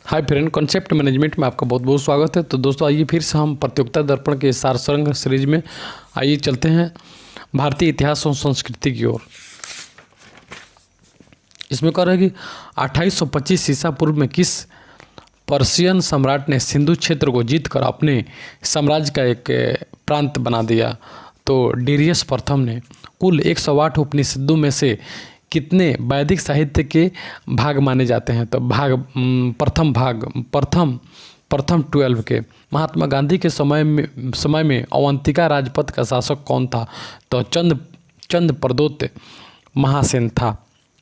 Hi friend, concept management में आपका बहुत बहुत स्वागत है। तो दोस्तों आइए फिर से हम प्रतियोगिता दर्पण के सारसंग सीरीज में आइए चलते हैं भारतीय इतिहास और संस्कृति की ओर। इसमें कह रहा है कि 2825 ईसा पूर्व में किस पर्शियन सम्राट ने सिंधु क्षेत्र को जीतकर अपने साम्राज्य का एक प्रांत बना दिया? तो डेरियस प्रथम ने। कुल 108 उपनिषदों में से कितने वैदिक साहित्य के भाग माने जाते हैं? तो प्रथम 12 के। महात्मा गांधी के समय में अवंतिका राजपथ का शासक कौन था? तो चंद प्रदोत महासेन था।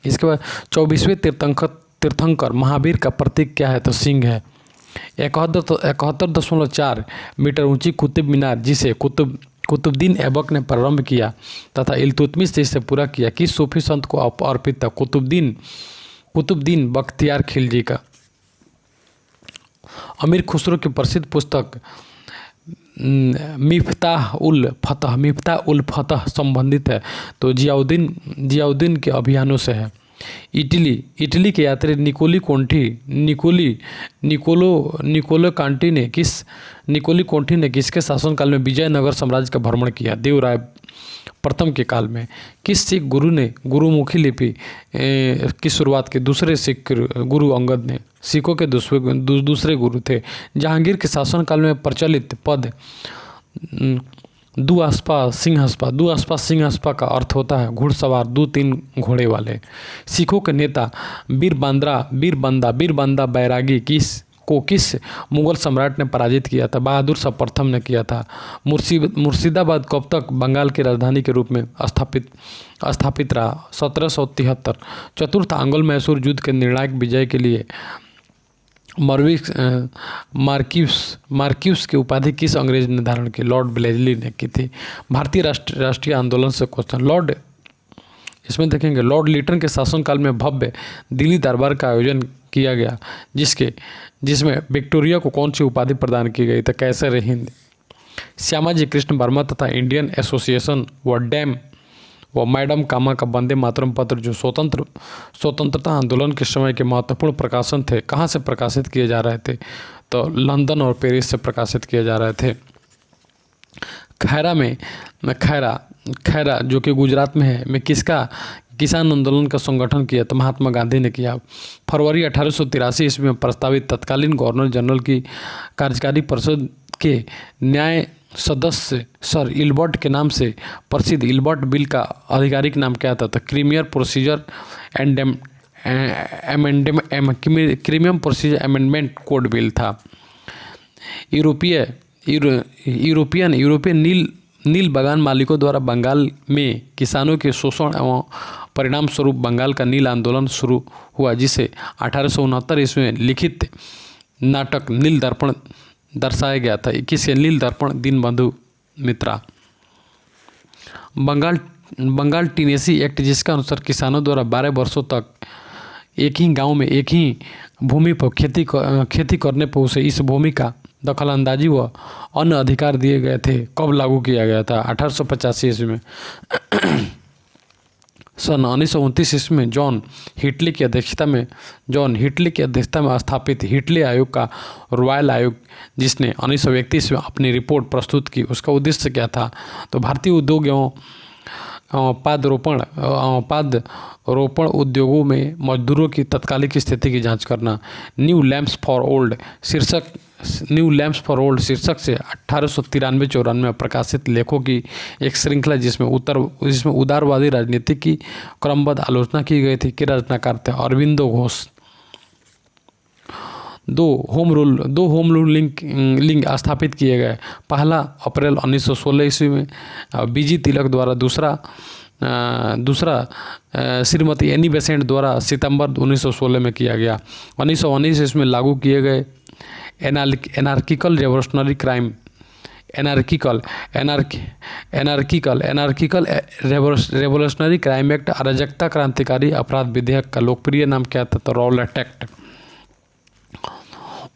इसके बाद 24वें तीर्थंकर महावीर का प्रतीक क्या है? तो सिंह है। 71.4 मीटर ऊंची कुतुब मीनार, जिसे कुतुबुद्दीन ऐबक ने प्रारंभ किया तथा इल्तुतमिश ने इसे पूरा किया, किस सूफी संत को अर्पित था? कुतुबुद्दीन बख्तियार खिलजी का। अमीर खुसरो की प्रसिद्ध पुस्तक मिफ्ताह उल फतह संबंधित है? तो जियाउद्दीन के अभियानों से है। इटली के यात्री निकोलो कांटी ने किसके शासनकाल में विजयनगर साम्राज्य का भ्रमण किया? देवराय प्रथम के काल में। किस सिख गुरु ने गुरुमुखी लिपि की शुरुआत की? दूसरे सिख गुरु अंगद ने। सिखों के दूसरे गुरु थे। जहांगीर के शासनकाल में प्रचलित पद दुआस्पा सिंहस्पा का अर्थ होता है घुड़सवार, 2-3 घोड़े वाले। सिखों के नेता बीरबंदा बैरागी किस मुगल सम्राट ने पराजित किया था? बहादुर शाह प्रथम ने किया था। मुर्शिदाबाद कब तक बंगाल की राजधानी के रूप में स्थापित रहा? 1773। चतुर्थ आंग्ल मैसूर युद्ध के निर्णायक विजय के लिए मार्क्यूस की उपाधि किस अंग्रेज ने धारण की? लॉर्ड ब्लेजली ने की थी। भारतीय राष्ट्रीय आंदोलन से क्वेश्चन। इसमें देखेंगे लॉर्ड लिटन के शासनकाल में भव्य दिल्ली दरबार का आयोजन किया गया, जिसमें विक्टोरिया को कौन सी उपाधि प्रदान की गई? तो कैसर हिंद। श्यामाजी कृष्ण वर्मा तथा इंडियन एसोसिएशन व मैडम कामा का वंदे मातरम पत्र, जो स्वतंत्रता आंदोलन के समय के महत्वपूर्ण प्रकाशन थे, कहाँ से प्रकाशित किए जा रहे थे? तो लंदन और पेरिस से प्रकाशित किए जा रहे थे। खैरा जो कि गुजरात में है, में किसका किसान आंदोलन का संगठन किया? तो महात्मा गांधी ने किया। फरवरी 1883 ईस्वी में प्रस्तावित तत्कालीन गवर्नर जनरल की कार्यकारी परिषद के न्याय सदस्य सर इल्बर्ट के नाम से प्रसिद्ध इल्बर्ट बिल का आधिकारिक नाम क्या था? तो क्रीमियर प्रोसीजर अमेंडमेंट कोड बिल था। यूरोपियन नील बागान मालिकों द्वारा बंगाल में किसानों के शोषण एवं परिणाम स्वरूप बंगाल का नील आंदोलन शुरू हुआ, जिसे 1869 ईस्वी में लिखित नाटक नील दर्पण दर्शाया गया था। किसके? नील दर्पण दीनबंधु मित्रा। बंगाल टेनेसी एक्ट, जिसका अनुसार किसानों द्वारा 12 वर्षों तक एक ही गांव में एक ही भूमि पर खेती करने पर उसे इस भूमि का दखलंदाजी व अन्य अधिकार दिए गए थे, कब लागू किया गया था? 1885 ईस्वी में। सन 1929 ईस्वी में जॉन हिटली की अध्यक्षता में स्थापित हिटली आयोग का रॉयल आयोग, जिसने 1931 में अपनी रिपोर्ट प्रस्तुत की, उसका उद्देश्य क्या था? तो भारतीय उद्योग एवं पादरोपण उद्योगों में मजदूरों की तत्कालिक स्थिति की जांच करना। न्यू लैम्प्स फॉर ओल्ड शीर्षक से 1893-94 में प्रकाशित लेखों की एक श्रृंखला, जिसमें उदारवादी राजनीति की क्रमबद्ध आलोचना की गई थी। के रचनाकार थे? अरविंदो घोष। दो होम रूल लिंग स्थापित किए गए। पहला अप्रैल 1916 ईस्वी में बीजी तिलक द्वारा, दूसरा श्रीमती एनी बेसेंट द्वारा सितंबर 1916 में किया गया। 1919 ईस्वी में लागू किए गए एनार्किकल रेवोल्यूशनरी क्राइम एक्ट, अराजकता क्रांतिकारी अपराध विधेयक का लोकप्रिय नाम क्या था? तो रॉलेट एक्ट।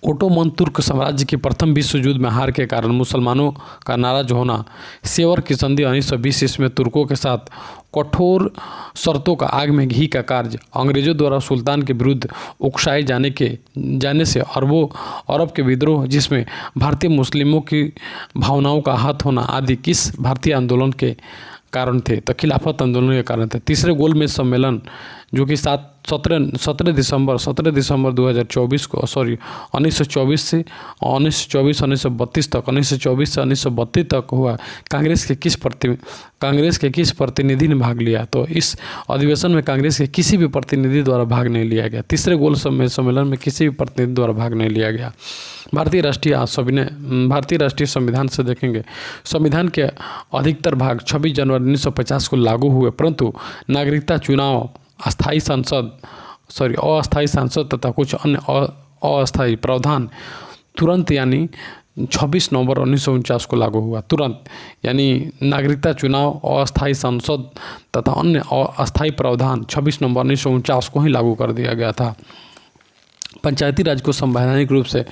ओटोमन तुर्क साम्राज्य की प्रथम विश्व युद्ध में हार के कारण मुसलमानों का नाराज होना, सेवर की संधि 1920 ईस्वी में तुर्कों के साथ कठोर शर्तों का आग में घी का कार्य, अंग्रेजों द्वारा सुल्तान के विरुद्ध उकसाए जाने से अरब के विद्रोह जिसमें भारतीय मुस्लिमों की भावनाओं का आहत होना आदि किस भारतीय आंदोलन के कारण थे? तो खिलाफत आंदोलन के कारण थे। तीसरे गोलमेज सम्मेलन जो कि 17 दिसंबर 2024 को 1924 से 1932 तक 1924 से 1932 तक हुआ, कांग्रेस के किस प्रतिनिधि ने भाग लिया? तो इस अधिवेशन में कांग्रेस के किसी भी प्रतिनिधि द्वारा भाग नहीं लिया गया। तीसरे गोल सम्मेलन में किसी भी प्रतिनिधि द्वारा भाग नहीं लिया गया। भारतीय राष्ट्रीय संविधान से देखेंगे, संविधान के अधिकतर भाग 26 जनवरी 1950 को लागू हुए, परंतु नागरिकता चुनाव, अस्थायी सांसद तथा कुछ अन्य अस्थायी प्रावधान तुरंत यानी 26 नवंबर 1949 को लागू हुआ। तुरंत यानी नागरिकता चुनाव, अस्थायी सांसद तथा अन्य अस्थायी प्रावधान 26 नवंबर 1949 को ही लागू कर दिया गया था। पंचायती राज को संवैधानिक रूप से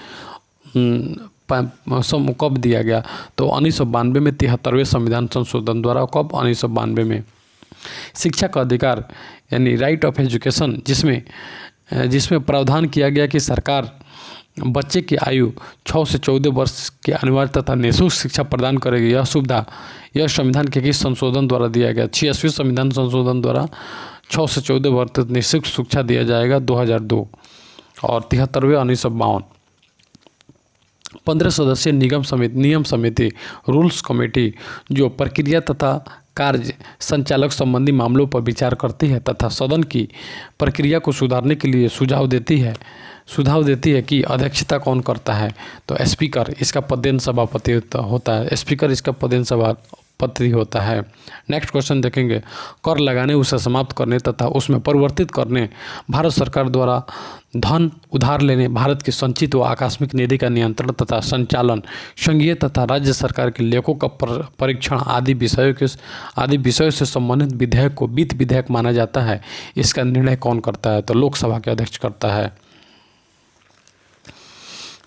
कब दिया गया? तो 1992 में 73वें संविधान संशोधन द्वारा। कब? 1992 में। शिक्षा का अधिकार यानी राइट ऑफ एजुकेशन, जिसमें प्रावधान किया गया कि सरकार बच्चे की आयु 6 से 14 वर्ष की अनिवार्य तथा निःशुल्क शिक्षा प्रदान करेगी। यह सुविधा संविधान के किस संशोधन द्वारा दिया गया? 86वें संविधान संशोधन द्वारा 6 से 14 वर्ष तक निःशुल्क शिक्षा दिया जाएगा 2002। और 73वें 1952। 15 सदस्यीय नियम समिति रूल्स कमेटी जो प्रक्रिया तथा कार्य संचालक संबंधी मामलों पर विचार करती है तथा सदन की प्रक्रिया को सुधारने के लिए सुझाव देती है कि अध्यक्षता कौन करता है? तो स्पीकर इसका पदेन सभापति होता है। स्पीकर इसका पदेन सभापति होता है। नेक्स्ट क्वेश्चन देखेंगे, कर लगाने, उसे समाप्त करने तथा उसमें परिवर्तित करने, भारत सरकार द्वारा धन उधार लेने, भारत की संचित व आकस्मिक निधि का नियंत्रण तथा संचालन, संघीय तथा राज्य सरकार के लेखों का परीक्षण आदि विषयों से संबंधित विधेयक को वित्त विधेयक माना जाता है। इसका निर्णय कौन करता है? तो लोकसभा के अध्यक्ष करता है।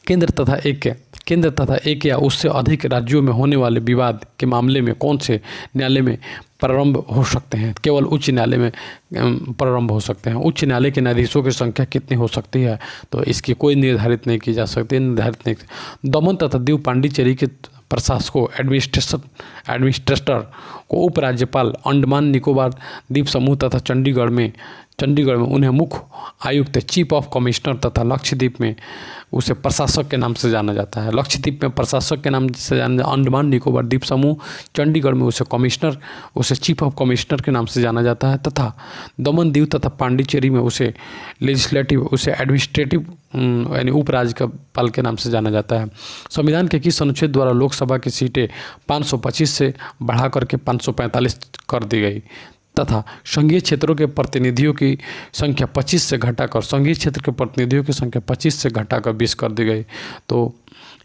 केंद्र तथा एक या उससे अधिक राज्यों में होने वाले विवाद के मामले में कौन से न्यायालय में प्रारंभ हो सकते हैं? केवल उच्च न्यायालय में प्रारंभ हो सकते हैं। उच्च न्यायालय के न्यायाधीशों की संख्या कितनी हो सकती है? तो इसकी कोई निर्धारित नहीं की जा सकती। दमन तथा दीव पांडिचेरी के प्रशासकों एडमिनिस्ट्रेटर को उपराज्यपाल, अंडमान निकोबार द्वीप समूह तथा चंडीगढ़ में उन्हें मुख्य आयुक्त, चीफ ऑफ कमिश्नर तथा लक्षद्वीप में उसे प्रशासक के नाम से जाना जाता है। लक्षद्वीप में प्रशासक के नाम से जाना, अंडमान निकोबार द्वीप समूह, चंडीगढ़ में उसे चीफ ऑफ कमिश्नर के नाम से जाना जाता है तथा दमन दीव तथा पांडिचेरी में उसे एडमिनिस्ट्रेटिव यानी उपराज्यपाल के नाम से जाना जाता है। संविधान के किस अनुच्छेद द्वारा लोकसभा की सीटें 525 से बढ़ा करके 545 कर दी गई तथा संघीय क्षेत्रों के प्रतिनिधियों की संख्या 25 से घटाकर 20 कर दी गई? तो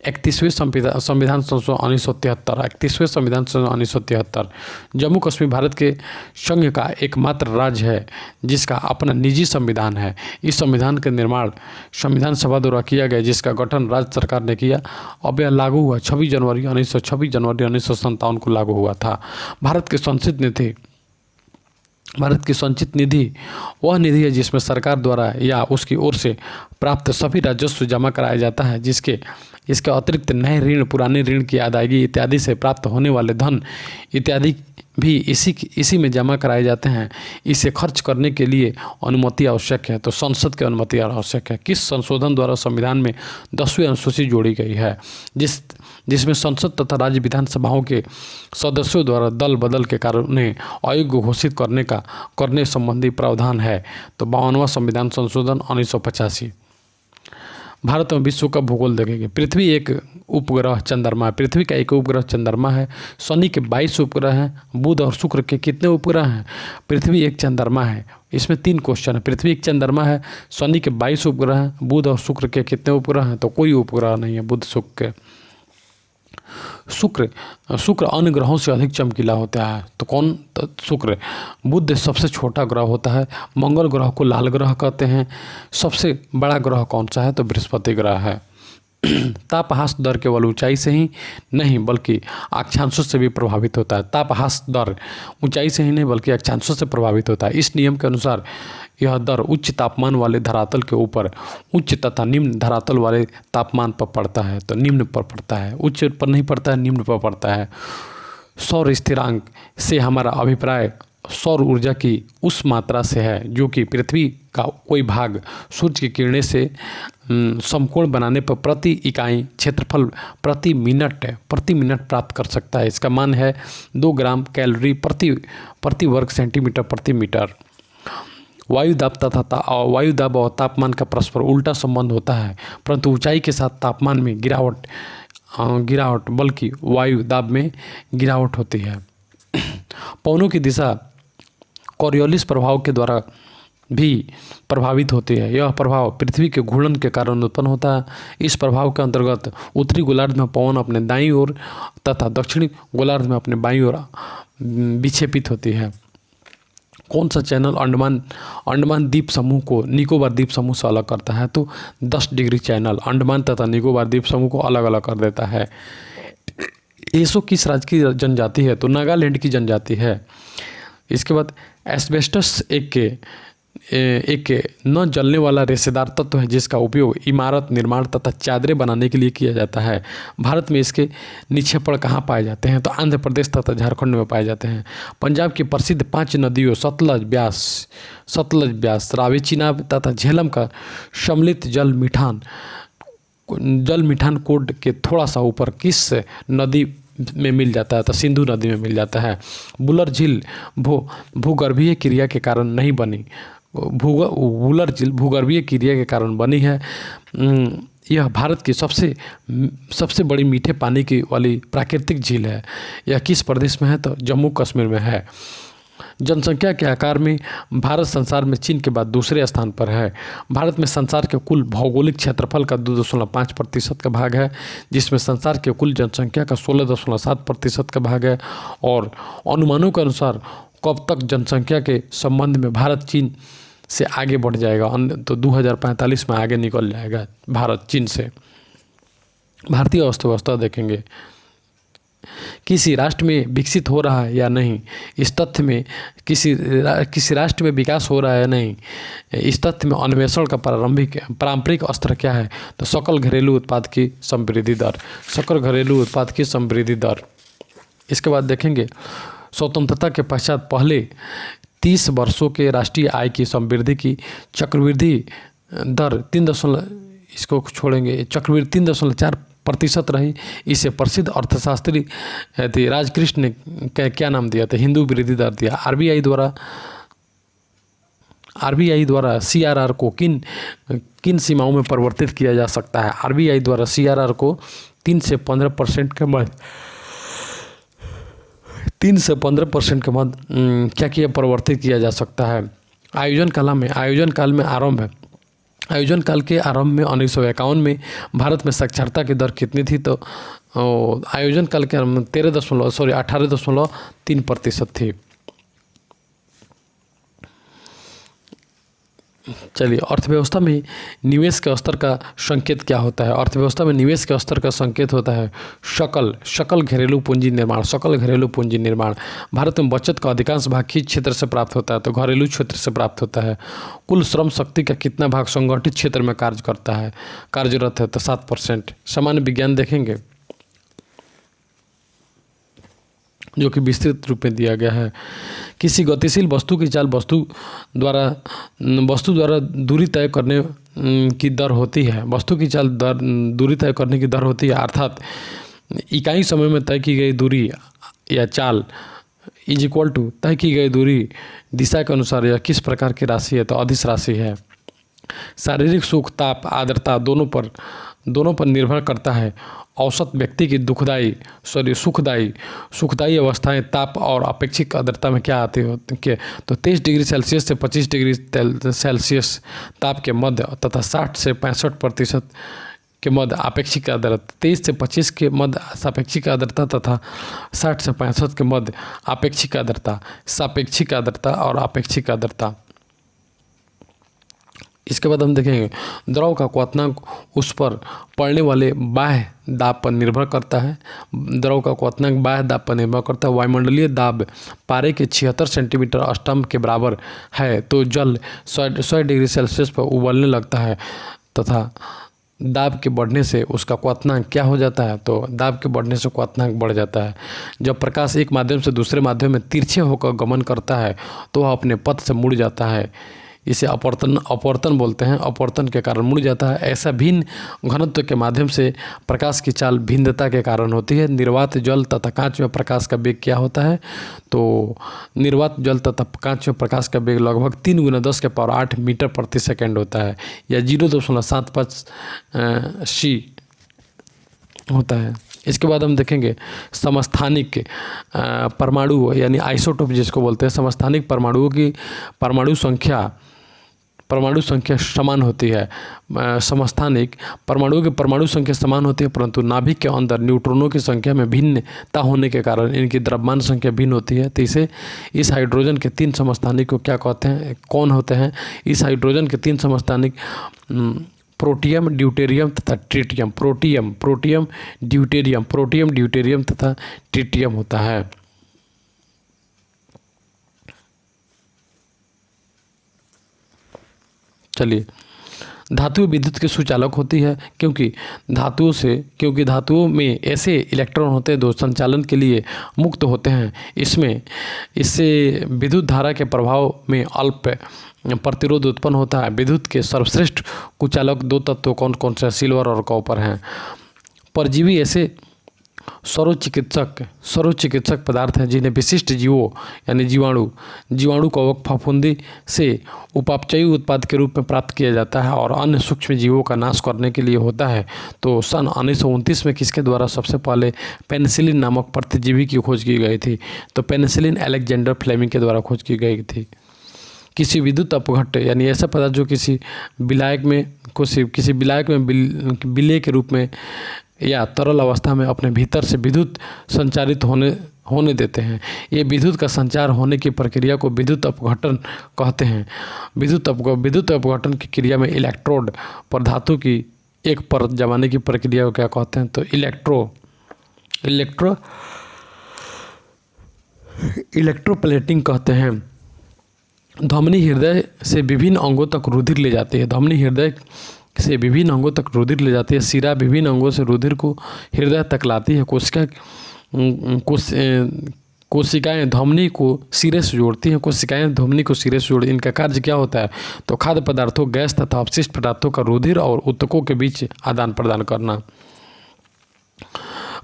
31वें संविधान संशोधन 1973। जम्मू कश्मीर भारत के संघ का एकमात्र राज्य है जिसका अपना निजी संविधान है। इस संविधान का निर्माण संविधान सभा द्वारा किया गया, जिसका गठन राज्य सरकार ने किया। अब यह लागू हुआ 26 जनवरी 1957 को लागू हुआ था। भारत की संचित निधि वह निधि है जिसमें सरकार द्वारा या उसकी ओर से प्राप्त सभी राजस्व जमा कराया जाता है, इसके अतिरिक्त नए ऋण, पुराने ऋण की अदायगी इत्यादि से प्राप्त होने वाले धन इत्यादि भी इसी में जमा कराए जाते हैं। इसे खर्च करने के लिए अनुमति आवश्यक है, तो संसद की अनुमति आवश्यक है। किस संशोधन द्वारा संविधान में 10वीं अनुसूची जोड़ी गई है, जिसमें संसद तथा राज्य विधानसभाओं के सदस्यों द्वारा दल बदल के कारण उन्हें अयोग्य घोषित करने संबंधी प्रावधान है? तो 52वां संविधान संशोधन 1985। भारत में विश्व का भूगोल देखेंगे। पृथ्वी एक उपग्रह चंद्रमा है। पृथ्वी का एक उपग्रह चंद्रमा है। शनि के 22 उपग्रह हैं। बुध और शुक्र के कितने उपग्रह हैं? पृथ्वी एक चंद्रमा है। इसमें 3 क्वेश्चन है। पृथ्वी एक चंद्रमा है, शनि के 22 उपग्रह हैं, बुध और शुक्र के कितने उपग्रह हैं? तो कोई उपग्रह नहीं है बुध शुक्र के। शुक्र अन्य ग्रहों से अधिक चमकीला होता है, तो कौन? तो शुक्र। बुध सबसे छोटा ग्रह होता है। मंगल ग्रह को लाल ग्रह कहते हैं। सबसे बड़ा ग्रह कौन सा है? तो बृहस्पति ग्रह है। तापहास दर केवल ऊंचाई से ही नहीं बल्कि अक्षांशों से भी प्रभावित होता है। तापहास दर ऊंचाई से ही नहीं बल्कि अक्षांशों से प्रभावित होता है। इस नियम के अनुसार यह दर उच्च तापमान वाले धरातल के ऊपर उच्च तथा निम्न धरातल वाले तापमान पर पड़ता है। तो निम्न पर पड़ता है, उच्च पर नहीं पड़ता है, निम्न पर पड़ता है। सौर स्थिरांक से हमारा अभिप्राय सौर ऊर्जा की उस मात्रा से है जो कि पृथ्वी का कोई भाग सूर्य की किरणें से समकोण बनाने पर प्रति इकाई क्षेत्रफल प्रति मिनट प्राप्त कर सकता है। इसका मान है 2 ग्राम कैलोरी प्रति वर्ग सेंटीमीटर प्रति मीटर। वायु दाब और तापमान का परस्पर उल्टा संबंध होता है, परंतु ऊंचाई के साथ तापमान में गिरावट बल्कि वायु दाब में गिरावट होती है। पवनों की दिशा कोरियोलिस प्रभाव के द्वारा भी प्रभावित होती है। यह प्रभाव पृथ्वी के घूर्णन के कारण उत्पन्न होता है। इस प्रभाव के अंतर्गत उत्तरी गोलार्ध में पवन अपने दाईं ओर तथा दक्षिणी गोलार्ध में अपने बाईं ओर विक्षेपित होती है। कौन सा चैनल अंडमान द्वीप समूह को निकोबार द्वीप समूह से अलग करता है? तो 10 डिग्री चैनल अंडमान तथा निकोबार द्वीप समूह को अलग अलग कर देता है। एसो किस राज्य की जनजाति है? तो नागालैंड की जनजाति है। इसके बाद एस्बेस्टस एक न जलने वाला रेशेदार तत्व है जिसका उपयोग इमारत निर्माण तथा चादरें बनाने के लिए किया जाता है। भारत में इसके निक्षेपण कहाँ पाए जाते हैं? तो आंध्र प्रदेश तथा झारखंड में पाए जाते हैं। पंजाब की प्रसिद्ध 5 नदियों सतलज, ब्यास, रावी, चिनाब तथा झेलम का सम्मिलित जल मिठान कोड के थोड़ा सा ऊपर किस नदी में मिल जाता है? तो सिंधु नदी में मिल जाता है। बुलर झील भूगर्भीय क्रिया के कारण नहीं बनी। बुलर झील भूगर्भीय क्रिया के कारण बनी है। यह भारत की सबसे बड़ी मीठे पानी की वाली प्राकृतिक झील है। यह किस प्रदेश में है? तो जम्मू कश्मीर में है। जनसंख्या के आकार में भारत संसार में चीन के बाद दूसरे स्थान पर है। भारत में संसार के कुल भौगोलिक क्षेत्रफल का 2.5% का भाग है, जिसमें संसार के कुल जनसंख्या का 16.7% का भाग है। और अनुमानों के अनुसार कब तक जनसंख्या के संबंध में भारत चीन से आगे बढ़ जाएगा? तो 2045 में आगे निकल जाएगा भारत चीन से। भारतीय अर्थव्यवस्था देखेंगे, किसी राष्ट्र में विकसित हो रहा है या नहीं, इस तथ्य में किसी राष्ट्र में विकास हो रहा है या नहीं, इस तथ्य में अन्वेषण का पारंपरिक स्तर क्या है? तो सकल घरेलू उत्पाद की समृद्धि दर। इसके बाद देखेंगे स्वतंत्रता के पश्चात पहले 30 वर्षों के राष्ट्रीय आय की समृद्धि की चक्रवृद्धि दर 3.4% रही। इसे प्रसिद्ध अर्थशास्त्री थे राजकृष्ण ने क्या नाम दिया था? हिंदू वृद्धि दर दिया। आरबीआई द्वारा सीआरआर को किन सीमाओं में परिवर्तित किया जा सकता है? आरबीआई द्वारा सीआरआर को 3 से 15% के मध्य क्या परिवर्तित किया जा सकता है? आयोजन काल के आरंभ में 1951 में भारत में साक्षरता की दर कितनी थी? तो आयोजन काल के 18.3% थी। चलिए, अर्थव्यवस्था में निवेश के स्तर का संकेत क्या होता है? अर्थव्यवस्था में निवेश के स्तर का संकेत होता है सकल घरेलू पूंजी निर्माण। भारत में बचत का अधिकांश भाग किस क्षेत्र से प्राप्त होता है? तो घरेलू क्षेत्र से प्राप्त होता है। कुल श्रम शक्ति का कितना भाग संगठित क्षेत्र में कार्यरत है? तो 7%। सामान्य विज्ञान देखेंगे जो कि विस्तृत रूप में दिया गया है। किसी गतिशील वस्तु की चाल वस्तु द्वारा दूरी तय करने की दर होती है। वस्तु की चाल दूरी तय करने की दर होती है, अर्थात इकाई समय में तय की गई दूरी या चाल इज इक्वल टू तय की गई दूरी दिशा के अनुसार यह किस प्रकार की राशि है? तो अदिश राशि है। शारीरिक सुख, ताप, आर्द्रता दोनों पर निर्भर करता है। औसत व्यक्ति की सुखदायी अवस्थाएं ताप और अपेक्षिक आर्द्रता में क्या आती होती है? तो 23 डिग्री सेल्सियस से 25 डिग्री सेल्सियस ताप के मध्य तथा 60 से 65% के मध्य अपेक्षिक आर्द्रता, 23 से 25 के मध्य सापेक्षिक आर्द्रता तथा 60 से 65 के मध्य अपेक्षिक आर्द्रता। सापेक्षिक आर्द्रता और अपेक्षिक आर्द्रता इसके बाद हम देखेंगे द्रव का क्वथनांक उस पर पड़ने वाले बाह्य दाब पर निर्भर करता है। द्रव का क्वथनांक बाह्य दाब पर निर्भर करता है। वायुमंडलीय दाब पारे के 76 सेंटीमीटर अष्टम के बराबर है तो जल 100 डिग्री सेल्सियस पर उबलने लगता है तथा दाब के बढ़ने से उसका क्वथनांक क्या हो जाता है, तो दाब के बढ़ने से क्वथनांक बढ़ जाता है। जब प्रकाश एक माध्यम से दूसरे माध्यम में तिरछे होकर गमन करता है तो वह अपने पथ से मुड़ जाता है। इसे अपवर्तन बोलते हैं। अपवर्तन के कारण मुड़ जाता है। ऐसा भिन्न घनत्व के माध्यम से प्रकाश की चाल भिन्नता के कारण होती है। निर्वात जल तथा कांच में प्रकाश का वेग क्या होता है, तो निर्वात जल तथा कांच में प्रकाश का वेग लगभग 3 × 10⁸ मीटर प्रति सेकेंड होता है या 0.75 सी होता है। इसके बाद हम देखेंगे समस्थानिक परमाणु यानी आइसोटोप जिसको बोलते हैं। समस्थानिक परमाणुओं की परमाणु संख्या समान होती है। समस्थानिक परमाणुओं की परमाणु संख्या समान होती है परंतु नाभिक के अंदर न्यूट्रॉनों की संख्या में भिन्नता होने के कारण इनकी द्रव्यमान संख्या भिन्न होती है। तो इस हाइड्रोजन के 3 समस्थानिक को क्या कहते हैं, कौन होते हैं? इस हाइड्रोजन के 3 समस्थानिक प्रोटियम, ड्यूटेरियम तथा ट्रिटियम। प्रोटियम, ड्यूटेरियम तथा ट्रिटियम होता है। चलिए, धातु विद्युत के सुचालक होती है क्योंकि धातुओं में ऐसे इलेक्ट्रॉन होते हैं जो संचालन के लिए मुक्त होते हैं। इससे विद्युत धारा के प्रभाव में अल्प प्रतिरोध उत्पन्न होता है। विद्युत के सर्वश्रेष्ठ कुचालक 2 तत्व कौन कौन से, सिल्वर और कॉपर हैं। परजीवी ऐसे सर्वचिकित्सक पदार्थ हैं जिन्हें विशिष्ट जीवों यानी जीवाणु कवक फफूंदी से उपापचयी उत्पाद के रूप में प्राप्त किया जाता है और अन्य सूक्ष्म जीवों का नाश करने के लिए होता है। तो सन 1929 में किसके द्वारा सबसे पहले पेनिसिलिन नामक प्रतिजीवी की खोज की गई थी, तो पेनिसिलिन अलेक्जेंडर फ्लेमिंग के द्वारा खोज की गई थी। किसी विद्युत अपघट्ट यानी ऐसा पदार्थ जो किसी विलायक में विलेय के रूप में या तरल अवस्था में अपने भीतर से विद्युत संचारित होने देते हैं। ये विद्युत का संचार होने की प्रक्रिया को विद्युत अपघटन कहते हैं। विद्युत अपघटन की क्रिया में इलेक्ट्रोड पर धातु की एक परत जमाने की प्रक्रिया को क्या कहते हैं, तो इलेक्ट्रोप्लेटिंग कहते हैं। धमनी हृदय से विभिन्न अंगों तक रुधिर ले जाती है। सिरा विभिन्न अंगों से रुधिर को हृदय तक लाती है। कोशिकाएं धमनी को सिरे से जोड़ती हैं। इनका कार्य क्या होता है, तो खाद्य पदार्थों, गैस तथा अपशिष्ट पदार्थों का रुधिर और ऊतकों के बीच आदान प्रदान करना।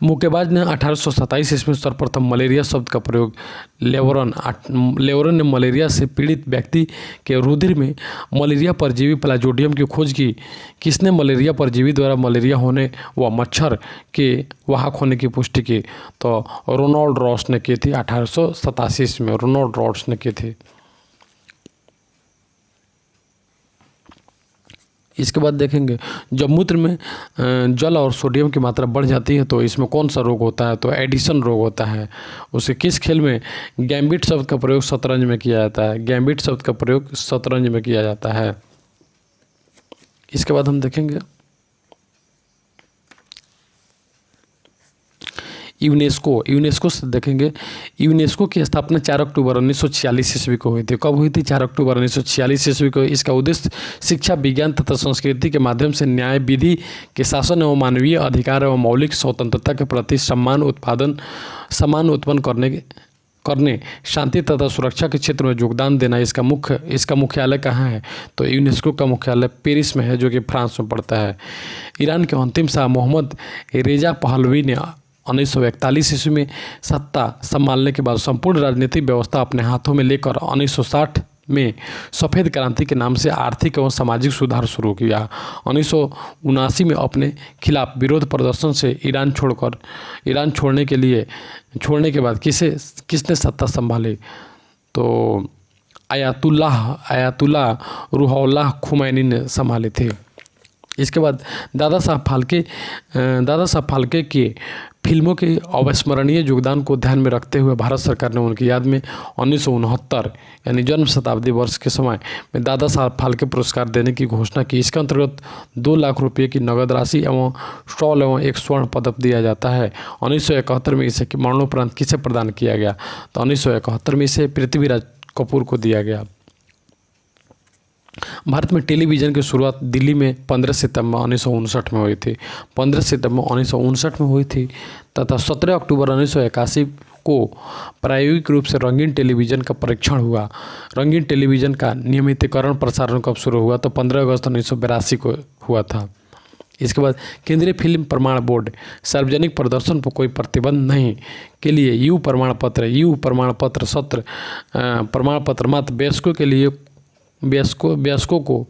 मुक्केबाज ने 1827 ईस्वी में सर्वप्रथम मलेरिया शब्द का प्रयोग लेवरन ने मलेरिया से पीड़ित व्यक्ति के रुधिर में मलेरिया परजीवी प्लाज्मोडियम की खोज की। किसने मलेरिया परजीवी द्वारा मलेरिया होने व मच्छर के वाहक होने की पुष्टि की, तो रोनाल्ड रॉस ने की थी। 1887 में रोनाल्ड रॉस ने की थी। इसके बाद देखेंगे जब मूत्र में जल और सोडियम की मात्रा बढ़ जाती है तो इसमें कौन सा रोग होता है, तो एडिशन रोग होता है। उसे किस खेल में गैम्बिट शब्द का प्रयोग शतरंज में किया जाता है। इसके बाद हम देखेंगे यूनेस्को से देखेंगे। यूनेस्को की स्थापना 4 अक्टूबर 1946 ईस्वी को हुई थी। कब हुई थी? 4 अक्टूबर 1946 ईस्वी को। इसका उद्देश्य शिक्षा, विज्ञान तथा संस्कृति के माध्यम से न्याय, विधि के शासन एवं मानवीय अधिकार एवं मौलिक स्वतंत्रता के प्रति सम्मान उत्पन्न करने, शांति तथा सुरक्षा के क्षेत्र में योगदान देना। इसका मुख्यालय कहाँ है, तो यूनेस्को का मुख्यालय पेरिस में है जो कि फ्रांस में पड़ता है। ईरान के अंतिम शाह मोहम्मद रेजा पहलवी ने 1941 ईस्वी में सत्ता संभालने के बाद संपूर्ण राजनीतिक व्यवस्था अपने हाथों में लेकर 1960 में सफ़ेद क्रांति के नाम से आर्थिक एवं सामाजिक सुधार शुरू किया। 1979 में अपने खिलाफ विरोध प्रदर्शन से ईरान छोड़ने के बाद किसने सत्ता संभाली, तो आयतुल्लाह रूहुल्लाह खुमैनी ने संभाली थी। इसके बाद दादा साहब फाल्के के फिल्मों के अविस्मरणीय योगदान को ध्यान में रखते हुए भारत सरकार ने उनकी याद में 1969 यानी जन्म शताब्दी वर्ष के समय में दादा साहब फाल्के पुरस्कार देने की घोषणा की। इसके अंतर्गत 2 लाख रुपये की नगद राशि एवं स्टॉल एवं एक स्वर्ण पदक दिया जाता है। 1971 में इसे मरणोपरांत किसे प्रदान किया गया? तो 1971 में इसे पृथ्वीराज कपूर को दिया गया। भारत में टेलीविज़न की शुरुआत दिल्ली में 15 सितंबर 1959 में हुई थी। 15 सितंबर 1959 में हुई थी तथा 17 अक्टूबर 1981 को प्रायोगिक रूप से रंगीन टेलीविज़न का परीक्षण हुआ। रंगीन टेलीविज़न का नियमितीकरण प्रसारण कब शुरू हुआ? तो 15 अगस्त 1982 को हुआ था। इसके बाद केंद्रीय फिल्म प्रमाण बोर्ड सार्वजनिक प्रदर्शन पर कोई प्रतिबंध नहीं के लिए यू प्रमाण पत्र सत्र प्रमाण पत्र मात्र वयस्कों के लिए वयस्कों को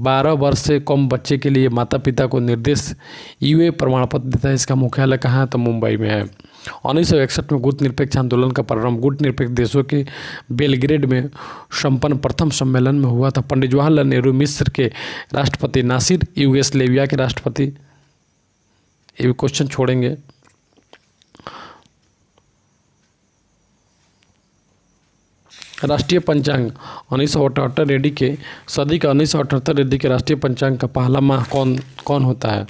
12 वर्ष से कम बच्चे के लिए माता पिता को निर्देश यूए प्रमाण पत्र देता है। इसका मुख्यालय कहाँ है? तो मुंबई में है। 1961 में गुट निरपेक्ष आंदोलन का प्रारंभ गुट निरपेक्ष देशों के बेलग्रेड में संपन्न प्रथम सम्मेलन में हुआ था। पंडित जवाहरलाल नेहरू मिस्र के राष्ट्रपति, नासिर यूगोस्लाविया के राष्ट्रपति, ये भी क्वेश्चन छोड़ेंगे। राष्ट्रीय पंचांग 1978 रेडी के सदी का 1978 रेडी के राष्ट्रीय पंचांग का पहला माह कौन होता है?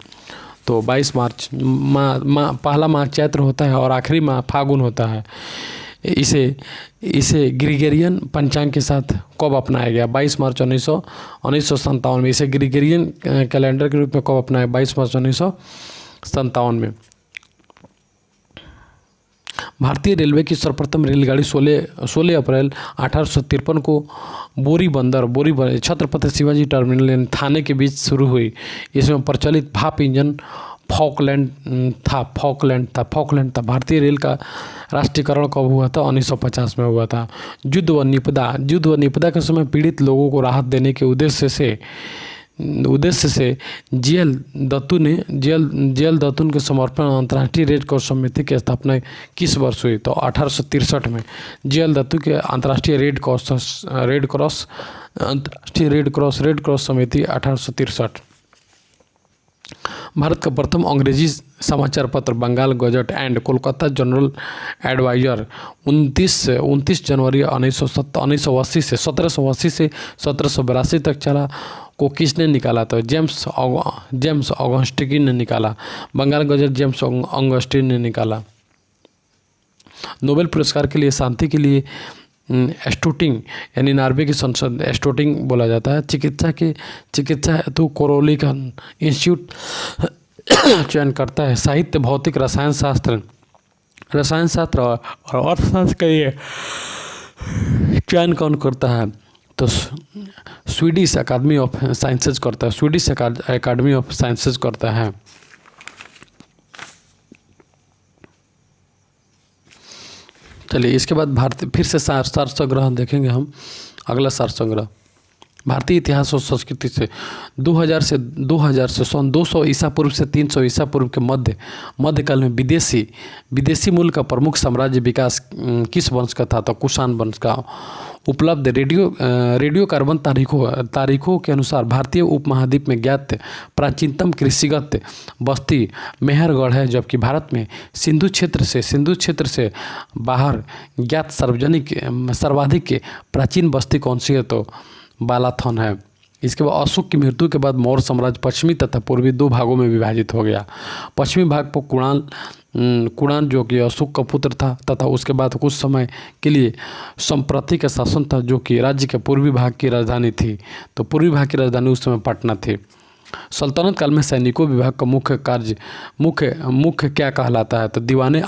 तो 22 मार्च पहला माह चैत्र होता है और आखिरी माह फागुन होता है। इसे ग्रिगोरियन पंचांग के साथ कब अपनाया गया? 22 मार्च 1957 में। इसे ग्रिगोरियन कैलेंडर के रूप में कब अपनाया? 22 मार्च 1957 में। भारतीय रेलवे की सर्वप्रथम रेलगाड़ी 16 अप्रैल 1853 को बोरी बंदर छत्रपति शिवाजी टर्मिनल थाने के बीच शुरू हुई। इसमें प्रचलित भाप इंजन फॉकलैंड था। भारतीय रेल का राष्ट्रीयकरण कब हुआ था? 1950 में हुआ था। युद्ध व निपदा के समय पीड़ित लोगों को राहत देने के उद्देश्य से जेएल दत्तू के समर्पण अंतर्राष्ट्रीय रेड क्रॉस समिति की स्थापना किस वर्ष हुई? तो 1863 में। जेएल दत्तू के अंतर्राष्ट्रीय रेड क्रॉस समिति 1863। भारत का प्रथम अंग्रेजी समाचार पत्र Bengal gazette and Kolkata general adviser 29 जनवरी 1780 से 1782 तक चला को किसने निकाला? तो जेम्स ऑगस्टिन ने निकाला। बंगाल गजट जेम्स ऑगस्टिन ने निकाला। नोबेल पुरस्कार के लिए शांति के लिए एस्टोटिंग यानी नॉर्वे की संसद एस्टोटिंग बोला जाता है। चिकित्सा हेतु कोरोलिकन इंस्टीट्यूट चयन करता है। साहित्य, भौतिक, रसायन शास्त्र और अर्थशास्त्र के लिए चयन कौन करता है? तो स्वीडिश अकादमी ऑफ साइंसेज करता है। स्वीडिश अकादमी ऑफ साइंसेज करता है। चलिए इसके बाद भारतीय फिर से सार संग्रह देखेंगे हम। अगला सार संग्रह भारतीय इतिहास और संस्कृति से 2000 से सन 200 ईसा पूर्व से 300 ईसा पूर्व के मध्यकाल में विदेशी मूल का प्रमुख साम्राज्य विकास किस वंश का था? तो कुषाण वंश का। उपलब्ध रेडियो कार्बन तारीखों के अनुसार भारतीय उपमहाद्वीप में ज्ञात प्राचीनतम कृषिगत बस्ती मेहरगढ़ है, जबकि भारत में सिंधु क्षेत्र से बाहर ज्ञात सर्वाधिक प्राचीन बस्ती कौन सी है? तो बालाथन है। इसके बाद अशोक की मृत्यु के बाद मौर्य साम्राज्य पश्चिमी तथा पूर्वी 2 भागों में विभाजित हो गया। पश्चिमी भाग पर कुणान जो कि अशोक का पुत्र था तथा उसके बाद कुछ समय के लिए संप्रति का शासन था, जो कि राज्य के पूर्वी भाग की राजधानी थी। तो पूर्वी भाग की राजधानी उस समय पटना थी। सल्तनत काल में सैनिकों विभाग का मुख्य क्या कहलाता है? तो दीवाने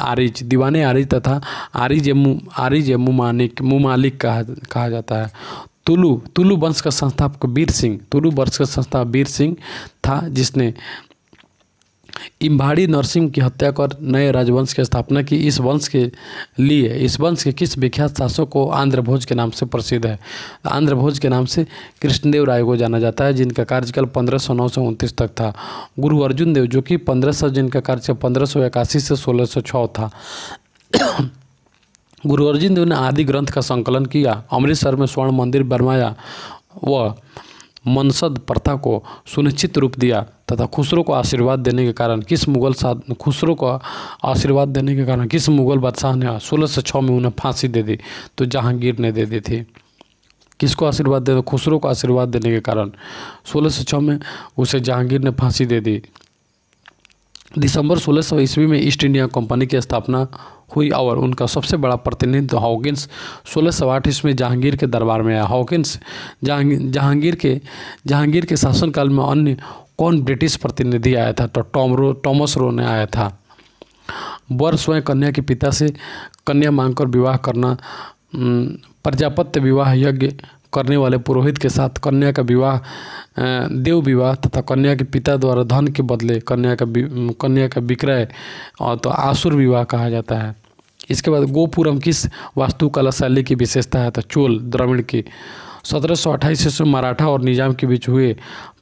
आरिज तथा आरिज मुमालिक कहा जाता है। तुलु वंश का संस्थापक वीर सिंह था, जिसने इम्बाड़ी नरसिंह की हत्या कर नए राजवंश की स्थापना की। इस वंश के किस विख्यात शासक को आंध्रभोज के नाम से प्रसिद्ध है? आंध्रभोज के नाम से कृष्णदेव राय को जाना जाता है, जिनका कार्यकाल 1509 से 29 तक था। गुरु अर्जुन देव जो कि 1500 जिनका कार्यकाल 1581 से 1606 था। गुरु अर्जुन देव ने आदि ग्रंथ का संकलन किया, अमृतसर में स्वर्ण मंदिर बनवाया व मनसद प्रथा को सुनिश्चित रूप दिया तथा खुसरो को आशीर्वाद देने के कारण किस मुगल बादशाह ने 1606 में उन्हें फांसी दे दी? तो जहांगीर ने दे दी थी। किसको आशीर्वाद दे? खुसरो को आशीर्वाद देने के कारण 1606 में उसे जहांगीर ने फांसी दे दी। दिसंबर 1600 ईस्वी में ईस्ट इंडिया कंपनी की स्थापना हुई और उनका सबसे बड़ा प्रतिनिधि हॉकिंस 1608 ईस्वी में जहांगीर के दरबार में आया। हॉकिंस जहांगीर के शासनकाल में अन्य कौन ब्रिटिश प्रतिनिधि आया था? तो टॉमस रो ने आया था। वर स्वयं कन्या के पिता से कन्या मांगकर विवाह करना, प्रजापत्य विवाह यज्ञ करने वाले पुरोहित के साथ कन्या का विवाह देव विवाह तथा कन्या के पिता द्वारा धन के बदले कन्या का विक्रय और तो आसुर विवाह कहा जाता है। इसके बाद गोपुरम किस वास्तुकला शैली की विशेषता है? तो चोल द्रविड़ की। 1728 ईस्वी में मराठा और निजाम के बीच हुए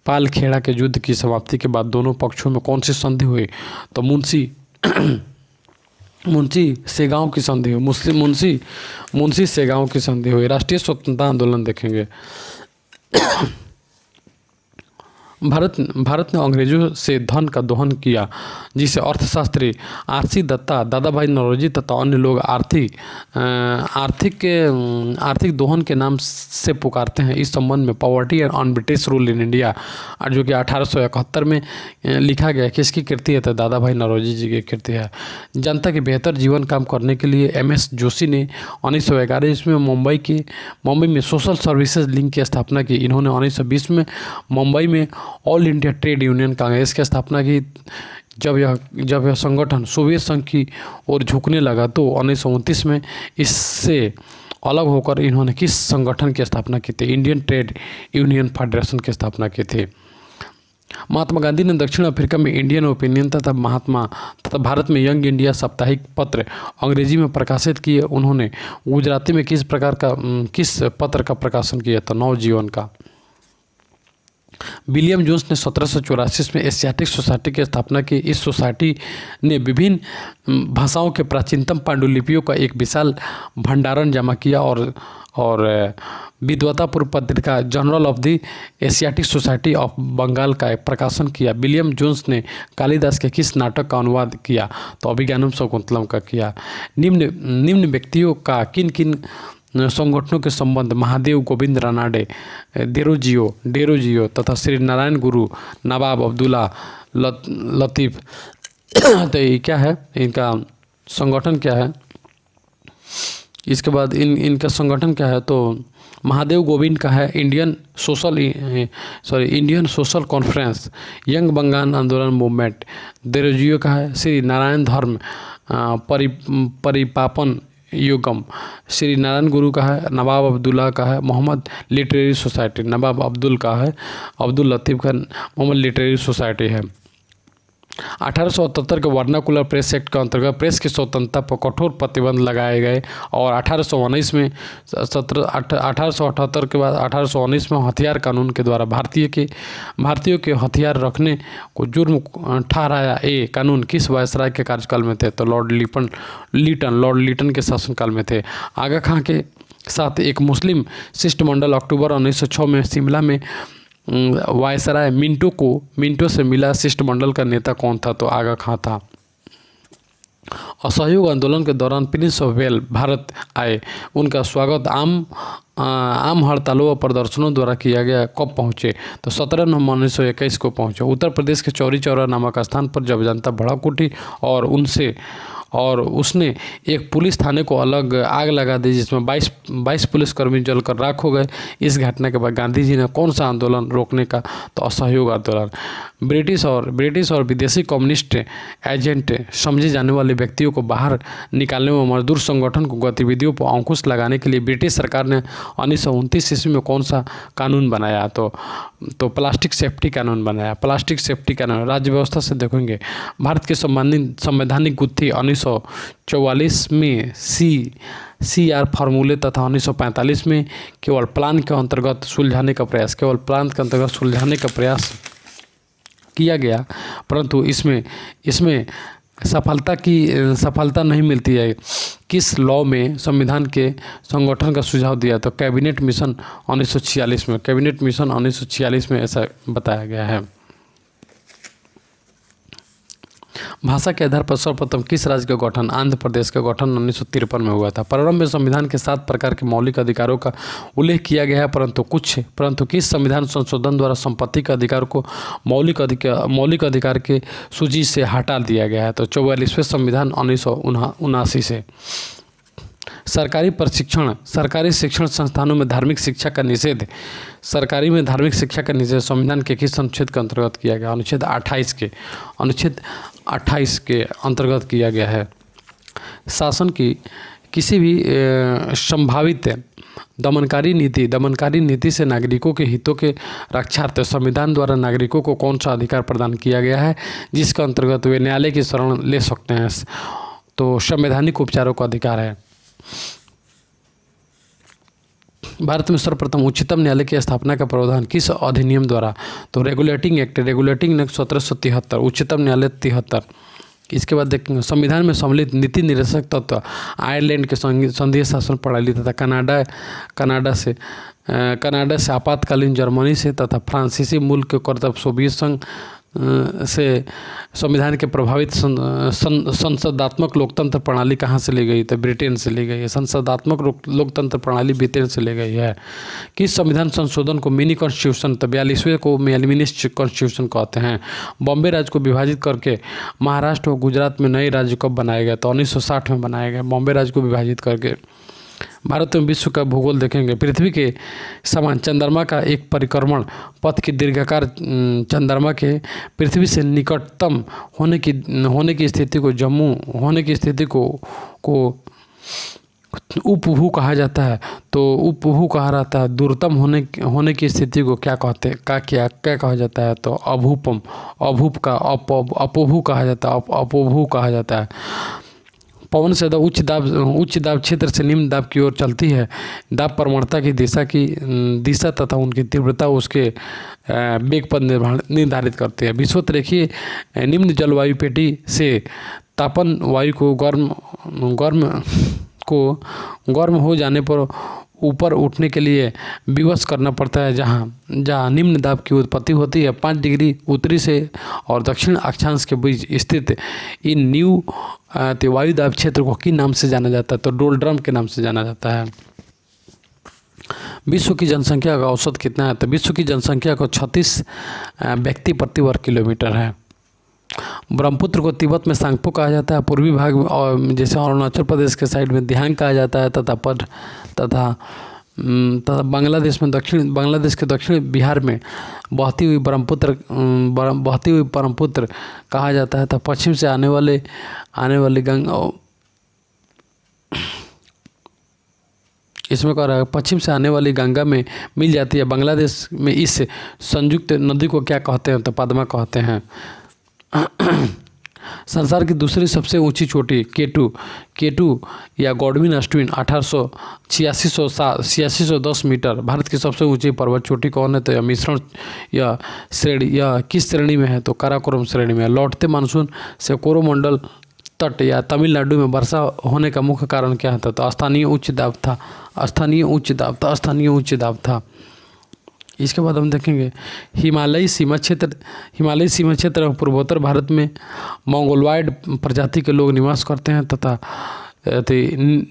पालखेड़ा के युद्ध की समाप्ति के बाद दोनों पक्षों में कौन सी संधि हुई? तो मुंशी सेगांव की संधि हुई। मुंशी सेगांव की संधि हुई। राष्ट्रीय स्वतंत्रता आंदोलन देखेंगे। भारत ने अंग्रेजों से धन का दोहन किया, जिसे अर्थशास्त्री आर.सी. दत्ता, दादा भाई नौरोजी तथा अन्य लोग आर्थिक दोहन के नाम से पुकारते हैं। इस संबंध में poverty and on British rule in India, जो कि 1871 में लिखा गया, किसकी कृति है? तो दादा भाई नौरोजी जी की कृति है। जनता के बेहतर जीवन काम करने के लिए एम.एस. जोशी ने 1911 ईस्वी में मुंबई में सोशल सर्विसेज लिंक की स्थापना की। इन्होंने 1920 में मुंबई में all India trade union Congress की स्थापना की। जब यह संगठन सोवियत संघ की ओर झुकने लगा तो 1929 में इससे अलग होकर इन्होंने किस संगठन की स्थापना की थी? इंडियन ट्रेड यूनियन फेडरेशन की स्थापना की थी। महात्मा गांधी ने दक्षिण अफ्रीका में इंडियन ओपिनियन तथा भारत में यंग इंडिया साप्ताहिक पत्र अंग्रेजी में प्रकाशित किए। उन्होंने गुजराती में किस पत्र का प्रकाशन किया था? नवजीवन का। विलियम जोन्स ने 1784 में एशियाटिक सोसाइटी की स्थापना की। इस सोसाइटी ने विभिन्न भाषाओं के प्राचीनतम पांडुलिपियों का एक विशाल भंडारण जमा किया और विद्वतापूर्व पत्रिका journal of the Asiatic society of Bengal का प्रकाशन किया। विलियम जोन्स ने कालिदास के किस नाटक का अनुवाद किया? तो अभिज्ञानम शकुंतलम का किया। निम्न व्यक्तियों का किन संगठनों के संबंध महादेव गोविंद रानाडे, डेरोजियो तथा श्री नारायण गुरु, नवाब अब्दुल्ला लतीफ़, तो ये क्या है? इनका संगठन क्या है? इसके बाद इनका संगठन क्या है? तो महादेव गोविंद का है Indian social conference, young Bengal आंदोलन मूवमेंट। डेरोजियो का है श्री नारायण धर्म परिपापन युगम। श्री नारायण गुरु का है नवाब अब्दुल्ला का है मोहम्मद लिटरेरी सोसाइटी। नवाब अब्दुल का है अब्दुल लतीफ़ का मोहम्मद लिटरेरी सोसाइटी है। 1878 के वर्नाकुलर प्रेस एक्ट के अंतर्गत प्रेस की स्वतंत्रता पर कठोर प्रतिबंध लगाए गए और 1819 में 1878 के बाद 1819 में हथियार कानून के द्वारा भारतीयों के हथियार रखने को जुर्म ठहराया। ये कानून किस वायसराय के कार्यकाल में थे? तो लॉर्ड लीटन के शासनकाल में थे। आगा खां के साथ एक मुस्लिम शिष्टमंडल अक्टूबर 1906 में शिमला में वायसराय मिंटो से मिला। शिष्टमंडल का नेता कौन था? तो आगा खां था। असहयोग आंदोलन के दौरान प्रिंस ऑफ वेल भारत आए। उनका स्वागत आम हड़तालों और प्रदर्शनों द्वारा किया गया। कब पहुँचे? तो 17 नवंबर 1921 को पहुँचे। उत्तर प्रदेश के चौरी चौरा नामक स्थान पर जब जनता भड़क उठी और उसने एक पुलिस थाने को अलग आग लगा दी, जिसमें 22 पुलिसकर्मी जलकर राख हो गए। इस घटना के बाद गांधी जी ने कौन सा आंदोलन रोकने का? तो असहयोग आंदोलन। ब्रिटिश और विदेशी कम्युनिस्ट एजेंट समझे जाने वाले व्यक्तियों को बाहर निकालने में मजदूर संगठन को गतिविधियों पर अंकुश लगाने के लिए ब्रिटिश सरकार ने 1929 ईस्वी में कौन सा कानून बनाया? तो प्लास्टिक सेफ्टी कानून बनाया। प्लास्टिक सेफ्टी कानून राज्य व्यवस्था से देखेंगे। भारत के संवैधानिक गुत्थी 1944 में CR फार्मूले तथा 1945 में केवल प्लान के अंतर्गत सुलझाने का प्रयास किया गया, परंतु इसमें सफलता नहीं मिलती है। किस लॉ में संविधान के संगठन का सुझाव दिया? तो कैबिनेट मिशन 1946 में, कैबिनेट मिशन 1946 में ऐसा बताया गया है। भाषा के आधार पर सर्वप्रथम किस राज्य का गठन? आंध्र प्रदेश का गठन 1953 में हुआ था। प्रारंभ में संविधान के 7 प्रकार के मौलिक अधिकारों का उल्लेख किया गया है, परंतु किस संविधान संशोधन द्वारा संपत्ति के अधिकार को मौलिक अधिकार के सूची से हटा दिया गया है? तो 44वें संविधान 1979 से। सरकारी शिक्षण संस्थानों में धार्मिक शिक्षा का निषेध, सरकारी में धार्मिक शिक्षा का निषेध संविधान के किस अनुच्छेद के अंतर्गत किया गया? अनुच्छेद 28 के अंतर्गत किया गया है। शासन की किसी भी संभावित दमनकारी नीति से नागरिकों के हितों के रक्षार्थ संविधान द्वारा नागरिकों को कौन सा अधिकार प्रदान किया गया है जिसके अंतर्गत वे न्यायालय की शरण ले सकते हैं? तो संवैधानिक उपचारों का अधिकार है। भारत में सर्वप्रथम उच्चतम न्यायालय की स्थापना का प्रावधान किस अधिनियम द्वारा? तो रेगुलेटिंग एक्ट 1773, उच्चतम न्यायालय 73। इसके बाद देखेंगे संविधान में सम्मिलित नीति निर्देशक तत्व आयरलैंड के संघीय शासन प्रणाली तथा कनाडा से आपातकालीन जर्मनी से तथा फ्रांसीसी मूल के करतब सोवियत संघ से संविधान के प्रभावित संसदात्मक लोकतंत्र प्रणाली कहाँ से ली गई? तो ब्रिटेन से ली गई है। संसदात्मक लोकतंत्र प्रणाली ब्रिटेन से ली गई है। किस संविधान संशोधन को मिनी कॉन्स्टिट्यूशन, तो 42वें को मिनी कॉन्स्टिट्यूशन कहते हैं? बॉम्बे राज्य को विभाजित करके महाराष्ट्र और गुजरात में नए राज्य कब बनाया गया? तो 1960 में बनाया गया, बॉम्बे राज्य को विभाजित करके। भारत में विश्व का भूगोल देखेंगे, पृथ्वी के समान चंद्रमा का एक परिक्रमण पथ की दीर्घाकार चंद्रमा के पृथ्वी से निकटतम होने की स्थिति को उपभू कहा जाता है। तो उपभू कहा जाता है। दूरतम होने की स्थिति को क्या कहा जाता है? तो अभूप का अपोभू कहा जाता है। पवन से उच्च दाब क्षेत्र से निम्न दाब की ओर चलती है। दाब प्रवणता की दिशा तथा उनकी तीव्रता उसके वेग पर निर्धारित करती है। विषुवत-रेखीय निम्न जलवायु पेटी से तापन वायु को गर्म हो जाने पर ऊपर उठने के लिए विवश करना पड़ता है, जहाँ निम्न दाब की उत्पत्ति होती है। 5 डिग्री उत्तरी से और दक्षिण अक्षांश के बीच स्थित इन न्यू वायु दाब क्षेत्र को किन नाम से जाना जाता है? तो डोल्ड्रम के नाम से जाना जाता है। विश्व की जनसंख्या का औसत कितना है? तो विश्व की जनसंख्या को 36 व्यक्ति प्रति वर्ग किलोमीटर है। ब्रह्मपुत्र को तिब्बत में सांगपो कहा जाता है। पूर्वी भाग और जैसे अरुणाचल प्रदेश के साइड में दिहांग कहा जाता है तथा बांग्लादेश के दक्षिण बिहार में बहती हुई ब्रह्मपुत्र कहा जाता है। तो पश्चिम से आने वाली गंगा, इसमें कह रहा है पश्चिम से आने वाली गंगा में मिल जाती है। बांग्लादेश में इस संयुक्त नदी को क्या कहते हैं? तो पद्मा कहते हैं। संसार की दूसरी सबसे ऊंची चोटी केटू या गॉडविन अस्टविन 8610 मीटर। भारत की सबसे ऊंची पर्वत चोटी कौन है? तो यह मिश्रण या श्रेणी या किस श्रेणी में है? तो काराकोरम श्रेणी में है। लौटते मानसून से कोरोमंडल तट या तमिलनाडु में वर्षा होने का मुख्य कारण क्या था? तो स्थानीय उच्च दाब था। इसके बाद हम देखेंगे हिमालयी सीमा क्षेत्र पूर्वोत्तर भारत में मंगोलॉयड प्रजाति के लोग निवास करते हैं तथा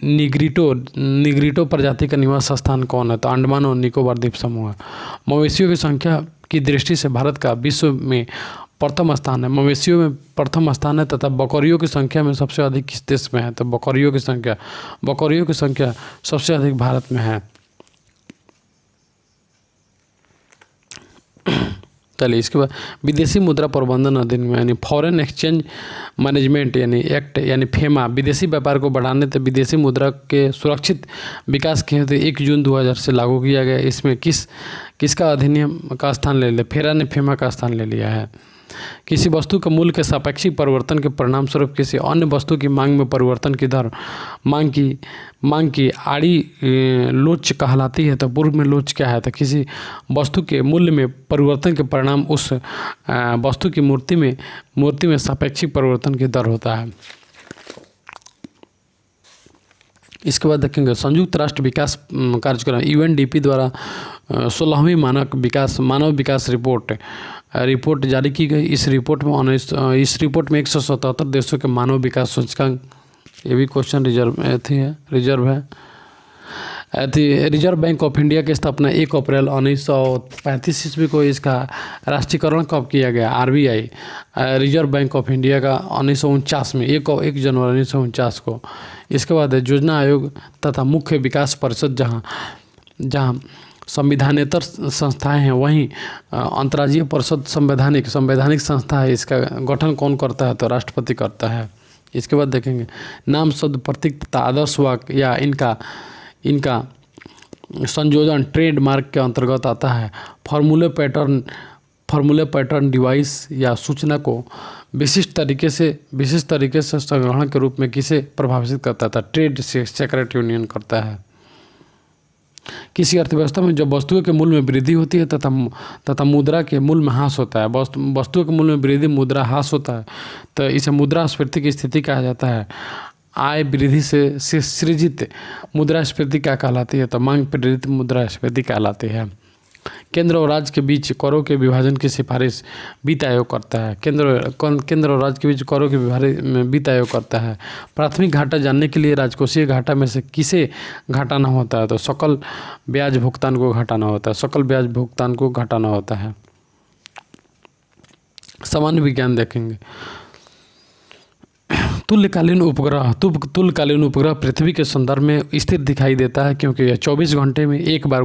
निग्रिटो प्रजाति का निवास स्थान कौन है? तो अंडमान और निकोबार द्वीप समूह है। मवेशियों की संख्या की दृष्टि से भारत का विश्व में प्रथम स्थान है। मवेशियों में प्रथम स्थान है तथा बकरियों की संख्या में सबसे अधिक किस देश में है? तो बकरियों की संख्या सबसे अधिक भारत में है। चलिए इसके बाद विदेशी मुद्रा प्रबंधन अधिनियम यानी फॉरेन एक्सचेंज मैनेजमेंट एक्ट यानी फेमा विदेशी व्यापार को बढ़ाने तथा विदेशी मुद्रा के सुरक्षित विकास के हेतु 1 जून 2000 से लागू किया गया। इसमें किसका अधिनियम का स्थान ले लिया? फेरा ने फेमा का स्थान ले लिया है। किसी वस्तु के मूल्य के सापेक्षिक परिवर्तन के परिणाम स्वरूप किसी अन्य वस्तु की मांग में परिवर्तन की दर मांग की आड़ी लोच कहलाती है। तो पूर्व में लोच क्या है? तो किसी वस्तु के मूल्य में परिवर्तन के परिणाम उस वस्तु की मूर्ति में सापेक्षिक परिवर्तन की दर होता है। इसके बाद देखेंगे संयुक्त राष्ट्र विकास कार्यक्रम यूएनडीपी द्वारा 16वीं मानव विकास रिपोर्ट जारी की गई। इस रिपोर्ट में 177 देशों के मानव विकास सूचकांक, ये भी क्वेश्चन रिजर्व है। रिजर्व बैंक ऑफ इंडिया की स्थापना 1 अप्रैल 1935 ईस्वी को इसका राष्ट्रीयकरण कब किया गया? RBI reserve bank of India का 1949 में 1 जनवरी 1949 को। इसके बाद है योजना आयोग तथा मुख्य विकास परिषद, जहाँ संविधानेतर संस्थाएं हैं, वहीं अंतर्राज्यीय परिषद संवैधानिक संस्था है। इसका गठन कौन करता है? तो राष्ट्रपति करता है। इसके बाद देखेंगे नाम, शब्द, प्रतीक तथा आदर्श वाक्य या इनका संयोजन ट्रेडमार्क के अंतर्गत आता है। फॉर्मूले पैटर्न डिवाइस या सूचना को विशिष्ट तरीके से संग्रहण के रूप में किसे प्रभावित करता था? ट्रेड सेक्रेट यूनियन करता है। किसी अर्थव्यवस्था में जब वस्तुओं के मूल्य में वृद्धि होती है तथा मुद्रा के मूल्य में ह्रास होता है, वस्तुओं के मूल्य में वृद्धि, मुद्रा ह्रास होता है, तो इसे मुद्रास्फीति की स्थिति कहा जाता है। आय वृद्धि से सृजित मुद्रास्फीति क्या कहलाती है? तो मांग प्रेरित मुद्रास्फीति कहलाती है। केंद्र और राज्य के बीच करों के विभाजन की सिफारिश वित्त आयोग करता है। केंद्र और राज्य के बीच करों के विभाजन वित्त आयोग करता है। प्राथमिक घाटा जानने के लिए राजकोषीय घाटा में से किसे घटाना होता है? तो सकल ब्याज भुगतान को घटाना होता है। सामान्य विज्ञान देखेंगे। तुल्यकालीन उपग्रह पृथ्वी के संदर्भ में स्थिर दिखाई देता है, क्योंकि यह 24 घंटे में एक बार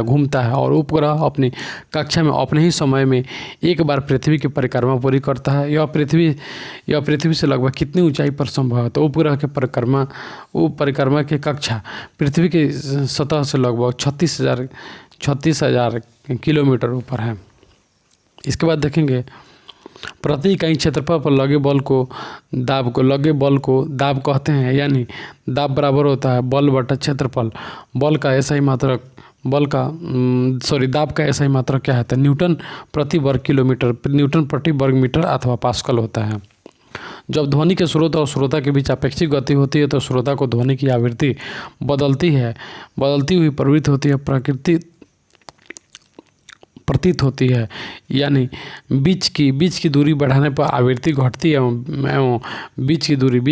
घूमता है और उपग्रह अपनी कक्षा में अपने ही समय में एक बार पृथ्वी की परिक्रमा पूरी करता है। यह पृथ्वी से लगभग कितनी ऊंचाई पर संभव है? तो उपग्रह के परिक्रमा की कक्षा पृथ्वी की सतह से लगभग 36,000 किलोमीटर ऊपर है। इसके बाद देखेंगे प्रति इकाई क्षेत्रफल पर लगे बल को दाब कहते हैं, यानी दाब बराबर होता है बल बटा क्षेत्रफल। दाब का ऐसा ही मात्रक क्या है? तो न्यूटन प्रति वर्ग मीटर अथवा पास्कल होता है। जब ध्वनि के स्रोत और श्रोता के बीच अपेक्षित गति होती है तो श्रोता को ध्वनि की आवृत्ति बदलती हुई प्रतीत होती है, यानी बीच की दूरी बढ़ाने पर आवृत्ति घटती है एवं बीच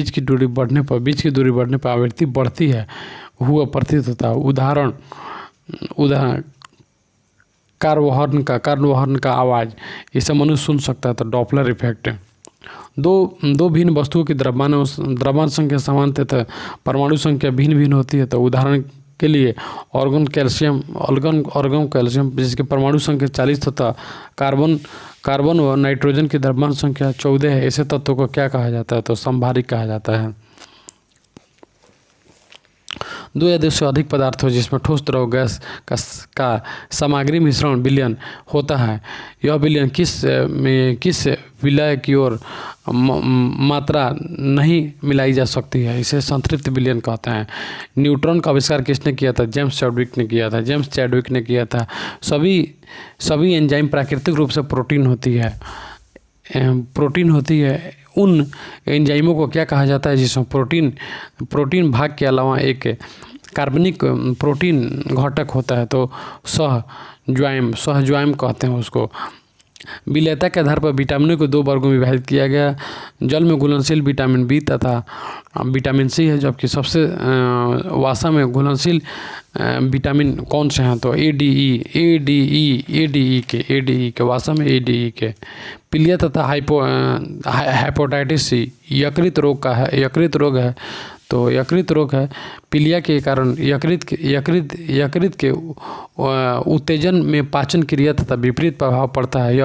की दूरी बढ़ने पर आवृत्ति बढ़ती है हुआ प्रतीत होता है। उदाहरण कार का आवाज़, इसे मनुष्य सुन सकता है, तो डॉपलर इफेक्ट। दो भिन्न वस्तुओं की द्रव्यमान संख्या समान तथा परमाणु संख्या भिन्न होती है, तो उदाहरण के लिए ऑर्गन कैल्शियम जिसके परमाणु संख्या 40 तथा कार्बन व नाइट्रोजन की द्रव्यमान संख्या 14 है। ऐसे तत्वों को क्या कहा जाता है? तो समभारिक कहा जाता है। 2 या 2 से अधिक पदार्थ हो जिसमें ठोस, द्रव, गैस का सामग्री मिश्रण विलयन होता है। यह विलयन किस विलय की ओर मात्रा नहीं मिलाई जा सकती है, इसे संतृप्त विलयन कहते हैं। न्यूट्रॉन का आविष्कार किसने किया था? जेम्स चैडविक ने किया था। सभी एंजाइम प्राकृतिक रूप से प्रोटीन होती है। उन एंजाइमों को क्या कहा जाता है जिसमें प्रोटीन भाग के अलावा एक कार्बनिक प्रोटीन घटक होता है? तो सहज्वाइम कहते हैं उसको। विलेयता के आधार पर विटामिनों को 2 वर्गों में विभाजित किया गया। जल में घुलनशील विटामिन बी तथा विटामिन सी है, जबकि सबसे वसा में घुलनशील विटामिन कौन से हैं? तो एडीई के वसा में एडीई के। पीलिया तथा हेपेटाइटिस सी यकृत रोग है, तो यकृत रोग है। पीलिया के कारण यकृत के उत्तेजन में पाचन क्रिया तथा विपरीत प्रभाव पड़ता है।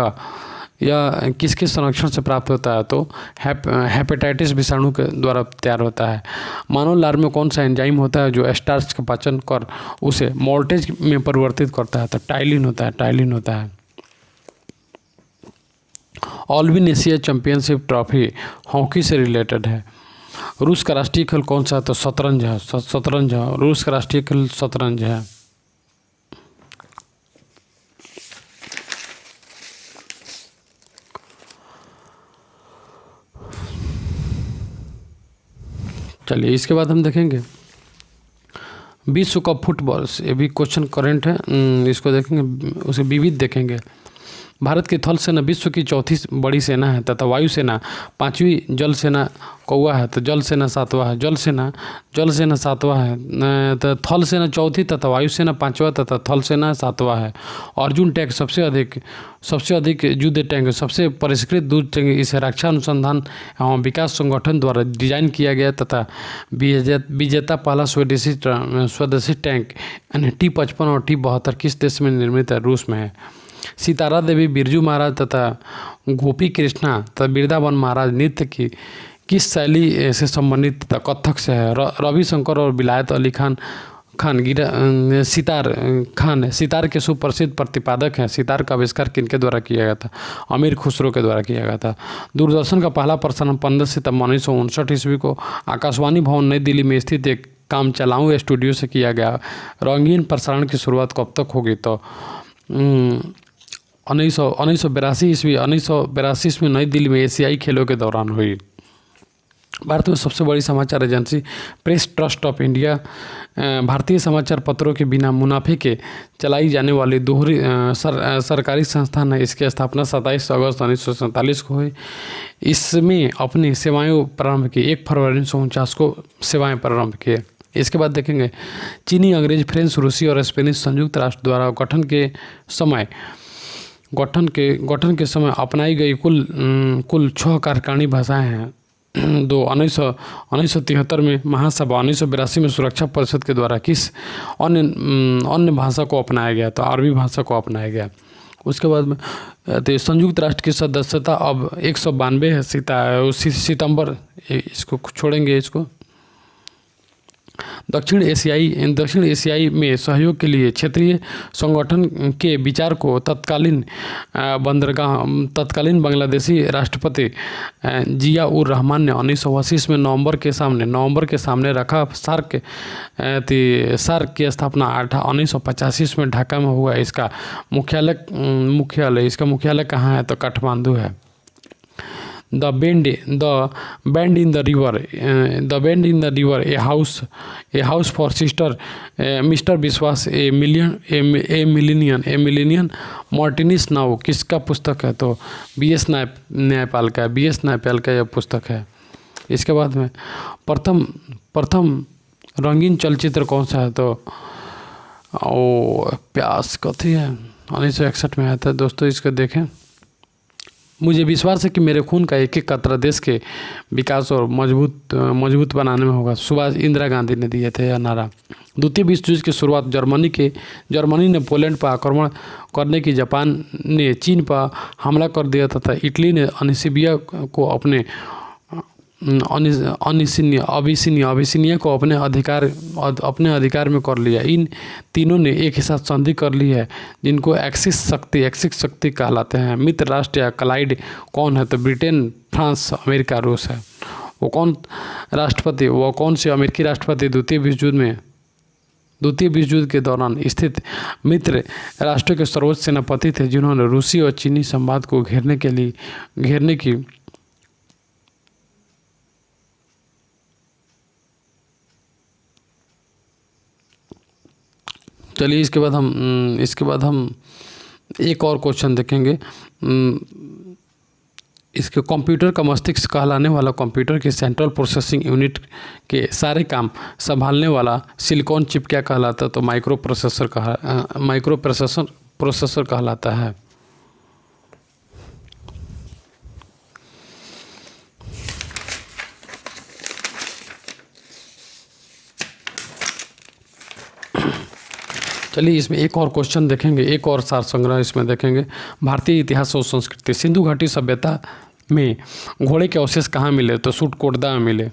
यह किसके संरक्षण से प्राप्त होता है? तो हेपेटाइटिस विषाणु के द्वारा तैयार होता है। मानव लार में कौन सा एंजाइम होता है जो स्टार्च का पाचन कर उसे मोल्टेज में परिवर्तित करता है? तो टाइलिन होता है। Alwin Asia championship trophy hockey से रिलेटेड है। रूस का राष्ट्रीय खेल कौन सा है? तो शतरंज है। रूस का राष्ट्रीय खेल शतरंज है। चलिए इसके बाद हम देखेंगे विश्व कप फुटबॉल, ये भी क्वेश्चन करेंट है, इसको देखेंगे, उसे विविध देखेंगे। भारत की थल सेना विश्व की चौथी बड़ी सेना है तथा वायुसेना पांचवी, जल सेना कौवा है तो जल सेना सातवां है, जल सेना सातवां है, तो थल सेना चौथी तथा वायुसेना पांचवा तथा थल सेना सातवां है। अर्जुन टैंक सबसे अधिक युद्ध टैंक, सबसे परिष्कृत युद्ध टैंक, इसे रक्षा अनुसंधान एवं विकास संगठन द्वारा डिजाइन किया गया तथा विजेता पहला स्वदेशी टैंक यानी T-55 और T-72 किस देश में निर्मित है? रूस में है। सितारा देवी बिरजू महाराज तथा गोपी कृष्णा तथा बिरदावन महाराज नृत्य की किस शैली से संबंधित तथा कथक से है? रविशंकर और विलायत अली खान सितार के सुप्रसिद्ध प्रतिपादक हैं। सितार का आविष्कार किनके द्वारा किया गया था? अमीर खुसरो के द्वारा किया गया था। दूरदर्शन का पहला प्रसारण 15 सितंबर 1959 ईस्वी को आकाशवाणी भवन नई दिल्ली में स्थित एक काम चलाऊँ स्टूडियो से किया गया। रंगीन प्रसारण की शुरुआत कब तक होगी? तो 1982 ईस्वी नई दिल्ली में एशियाई खेलों के दौरान हुई। भारत में सबसे बड़ी समाचार agency press trust of India भारतीय समाचार पत्रों के बिना मुनाफे के चलाई जाने वाली दोहरी सरकारी संस्थान है। इसकी स्थापना 27 अगस्त 1947 को हुई। इसमें अपनी सेवाएं प्रारंभ की 1 फरवरी 1949 को सेवाएं प्रारंभ की। इसके बाद देखेंगे चीनी, अंग्रेज, फ्रेंच, रूसी और स्पेनिश संयुक्त राष्ट्र द्वारा गठन के समय अपनाई गई कुल 6 कार्यकारिणी भाषाएं हैं। 1973 में महासभा, 1982 में सुरक्षा परिषद के द्वारा किस अन्य भाषा को अपनाया गया? तो अरबी भाषा को अपनाया गया। उसके बाद में तो संयुक्त राष्ट्र की सदस्यता अब 192 है सितंबर, इसको छोड़ेंगे। इसको दक्षिण एशियाई में सहयोग के लिए क्षेत्रीय संगठन के विचार को तत्कालीन बांग्लादेशी राष्ट्रपति जिया उर रहमान ने 1980 में नवंबर के सामने रखा। सार्क की स्थापना 1985 में ढाका में हुआ। इसका मुख्यालय कहाँ है? तो काठमांडू है। The bend in the river, a house for sister mister विश्वास, ए मिलियन मार्टिनिस नाउ किसका पुस्तक है? तो BS न्यायपाल का यह पुस्तक है। इसके बाद में प्रथम रंगीन चलचित्र कौन सा है? तो प्यास कथी है, 1961 में आया था। दोस्तों इसको देखें। मुझे विश्वास है कि मेरे खून का एक कतरा देश के विकास और मजबूत बनाने में होगा। सुभाष इंदिरा गांधी ने दिए थे यह नारा। द्वितीय विश्व युद्ध की शुरुआत जर्मनी ने पोलैंड पर आक्रमण करने की, जापान ने चीन पर हमला कर दिया तथा इटली ने अबिसिनिया को अपने अधिकार में कर लिया। इन तीनों ने एक ही साथ संधि कर ली है जिनको एक्सिस शक्ति कहलाते हैं। मित्र राष्ट्र या कलाइड कौन है? तो ब्रिटेन, फ्रांस, अमेरिका, रूस है। वो कौन से अमेरिकी राष्ट्रपति द्वितीय विश्व युद्ध के दौरान स्थित मित्र राष्ट्रों के सर्वोच्च सेनापति थे जिन्होंने रूसी और चीनी संवाद को घेरने की चलिए इसके बाद हम एक और क्वेश्चन देखेंगे। इसके कंप्यूटर का मस्तिष्क कहलाने वाला, कंप्यूटर के सेंट्रल प्रोसेसिंग यूनिट के सारे काम संभालने वाला सिलिकॉन चिप क्या कहलाता है? तो माइक्रो प्रोसेसर कहलाता है। चलिए इसमें एक और क्वेश्चन देखेंगे, एक और सार संग्रह इसमें देखेंगे। भारतीय इतिहास और संस्कृति, सिंधु घाटी सभ्यता में घोड़े के अवशेष कहाँ मिले? तो सुटकोटदा में मिले।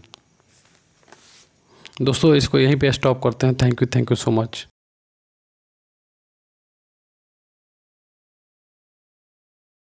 दोस्तों इसको यहीं पे स्टॉप करते हैं। Thank you so much.